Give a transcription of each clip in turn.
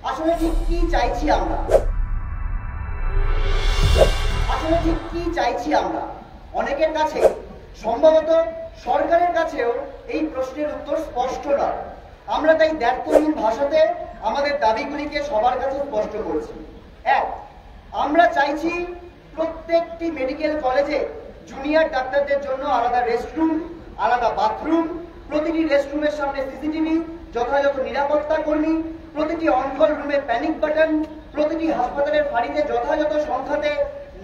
আসলে ঠিক কি চাইছি আমরা? অনেকের কাছে, সম্ভবত সরকারের কাছেও এই প্রশ্নের উত্তর স্পষ্ট নয়। আমরা তাই দ্ব্যর্থহীন ভাষাতে আমাদের দাবিগুলিকে সবার কাছে স্পষ্ট করছি। এক, আমরা চাইছি প্রত্যেকটি মেডিকেল কলেজে জুনিয়র ডাক্তারদের জন্য আলাদা রেস্টরুম, আলাদা বাথরুম, প্রতিটি রেস্টরুমের সামনে সিসিটিভি, যথাযথ নিরাপত্তা কর্মী, প্রতিটি অনকল রুমে প্যানিক বাটন, প্রতিটি হাসপাতালের ফাঁড়িতে যথাযথ সংখ্যাতে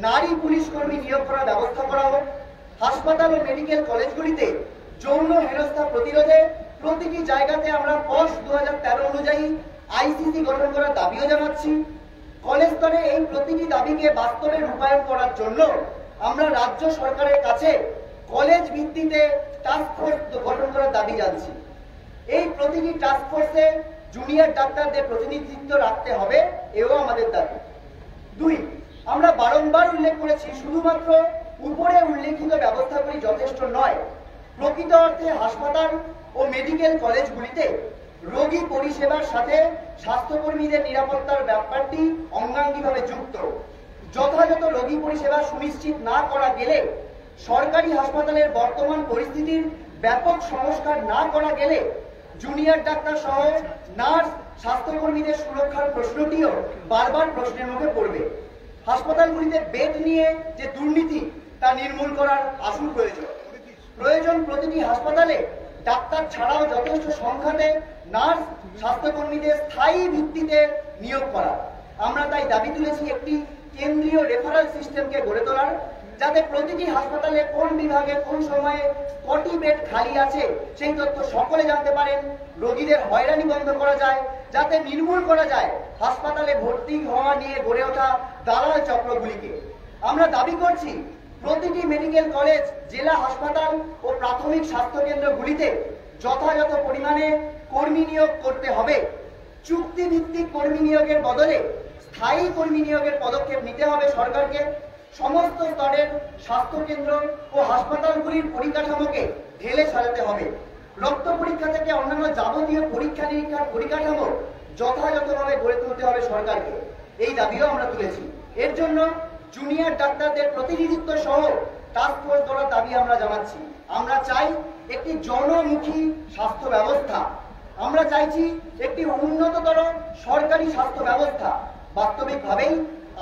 নারী পুলিশ কর্মী নিয়োগ করার ব্যবস্থা করা হোক। হাসপাতাল ও মেডিকেল কলেজগুলিতে যৌন হেনস্থা প্রতিরোধে প্রতিটি জায়গাতে আমরা পশ 2013 অনুযায়ী আইসিসি গঠন করার দাবিও জানাচ্ছি। কলেজ স্তরে এই প্রতিটি দাবিকে বাস্তবে রূপায়ণ করার জন্য আমরা রাজ্য সরকারের কাছে কলেজ ভিত্তিতে টাস্ক ফোর্স গঠন করার দাবি জানাচ্ছি। এই প্রতিটি টাস্ক ফোর্সে জুনিয়র ডাক্তারদের প্রতিনিধিত্ব রাখতে হবে, এও আমাদের দাবি। দুই, আমরা বারংবার উল্লেখ করেছি শুধুমাত্র উপরে উল্লেখিত ব্যবস্থাগুলি যথেষ্ট নয়। প্রকৃত অর্থে হাসপাতাল ও মেডিকেল কলেজগুলিতে রোগী পরিষেবার সাথে স্বাস্থ্যকর্মীদের নিরাপত্তার ব্যাপারটি অঙ্গাঙ্গিভাবে যুক্ত। যথাযথ রোগী পরিষেবা সুনিশ্চিত না করা গেলে, সরকারি হাসপাতালের বর্তমান পরিস্থিতির ব্যাপক সংস্কার না করা গেলে জুনিয়র ডাক্তার সহ নার্স, স্বাস্থ্যকর্মীদের সুরক্ষার প্রশ্নটিও বারবার প্রশ্নের মুখে পড়বে। হাসপাতালগুলিতে বেড নিয়ে যে দুর্নীতি, তা নির্মূল করার আসল প্রয়োজন প্রতিটি হাসপাতালে ডাক্তার ছাড়াও যথেষ্ট সংখ্যাতে নার্স, স্বাস্থ্যকর্মীদের স্থায়ী ভিত্তিতে নিয়োগ করা। আমরা তাই দাবি তুলেছি একটি কেন্দ্রীয় রেফারেল সিস্টেমকে গড়ে তোলার, যাতে প্রতিটি হাসপাতালে কোন বিভাগে কোন সময়ে কটি বেড খালি আছে সেই তথ্য সকলে জানতে পারেন। রোগীদের হয়রানি বন্ধ করা যায়, যাতে নির্মূল করা যায় হাসপাতালে ভর্তি হওয়া নিয়ে গড়ে ওঠা দালাল চক্রগুলিকে। আমরা দাবি করছি প্রতিটি মেডিকেল কলেজ, জেলা হাসপাতাল ও প্রাথমিক স্বাস্থ্য কেন্দ্রগুলিতে যথাযথ পরিমাণে কর্মী নিয়োগ করতে হবে। চুক্তিভিত্তিক কর্মী নিয়োগের বদলে স্থায়ী কর্মী নিয়োগের পদক্ষেপ নিতে হবে সরকারকে। সমস্ত স্তরের স্বাস্থ্য কেন্দ্র ও হাসপাতালগুলির পরিকাঠামোকে ঢেলে সাজাতে হবে। রক্ত পরীক্ষা থেকে অন্যান্য যাবতীয় পরীক্ষা নিরীক্ষার পরিকাঠামো যথাযথভাবে গড়ে তুলতে হবে সরকারকে। এই দাবিও আমরা তুলেছি। এর জন্য জুনিয়র ডাক্তারদের প্রতিনিধিত্ব সহ টাস্ক ফোর্স গড়ার দাবি আমরা জানাচ্ছি। আমরা চাই একটি জনমুখী স্বাস্থ্য ব্যবস্থা। আমরা চাইছি একটি উন্নততর সরকারি স্বাস্থ্য ব্যবস্থা। বাস্তবিকভাবেই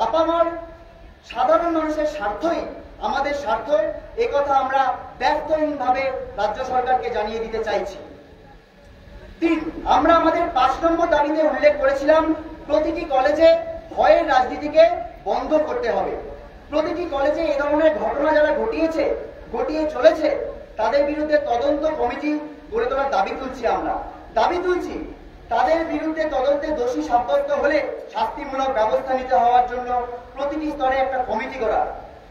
আপামর সাধারণ মানুষের স্বার্থই আমাদের স্বার্থ, একথা আমরা ব্যর্থহীনভাবে রাজ্য সরকারকে জানিয়ে দিতে চাইছি। 3, আমরা আমাদের 5 নম্বর দাবিতে উল্লেখ করেছিলাম প্রতিটি কলেজে ভয়ের রাজনীতিকে বন্ধ করতে হবে। প্রতিটি কলেজে এ ধরনের ঘটনা যারা ঘটিয়ে চলেছে তাদের বিরুদ্ধে তদন্ত কমিটি গড়ে তোলার দাবি তুলছি। আমরা দাবি তুলছি তাদের বিরুদ্ধে তদন্তে দোষী সাব্যস্ত হলে শাস্তিমূলক ব্যবস্থা নিতে হওয়ার জন্য প্রতিটি স্তরে একটা কমিটি করা।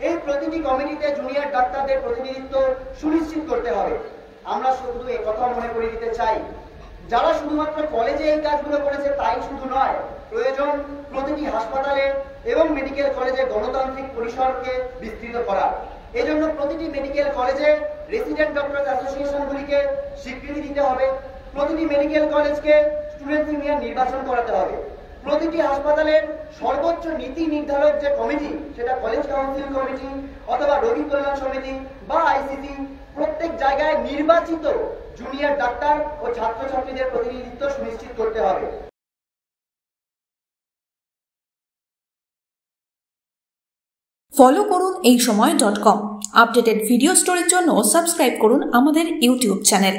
এই প্রতিটি কমিটিতে জুনিয়র ডাক্তারদের প্রতিনিধিত্ব সুনিশ্চিত করতে হবে। আমরা শুধু একথা মনে করে দিতে চাই, যারা শুধুমাত্র কলেজে এই কাজগুলো করেছে তাই শুধু নয়, প্রয়োজন প্রতিটি হাসপাতালে এবং মেডিকেল কলেজে গণতান্ত্রিক পরিসরকে বিস্তৃত করা। এজন্য প্রতিটি মেডিকেল কলেজে রেসিডেন্ট ডক্টর অ্যাসোসিয়েশনগুলিকে স্বীকৃতি দিতে হবে। প্রতিটি মেডিকেল কলেজকে স্টুডেন্ট ইউনিয়ন নির্বাচন করাতে হবে। প্রতিটি হাসপাতালের সর্বোচ্চ নীতি নির্ধারক যে কমিটি, সেটা কলেজ কাউন্সিল কমিটি অথবা রোগী কল্যাণ সমিতি বা আইসিসি, প্রত্যেক জায়গায় নির্বাচিত জুনিয়র ডাক্তার ও ছাত্রছাত্রীদের প্রতিনিধিত্ব সুনিশ্চিত করতে হবে। ফলো করুন এইসময়.com। আপডেটেড ভিডিও স্টোরির জন্য সাবস্ক্রাইব করুন আমাদের ইউটিউব চ্যানেল।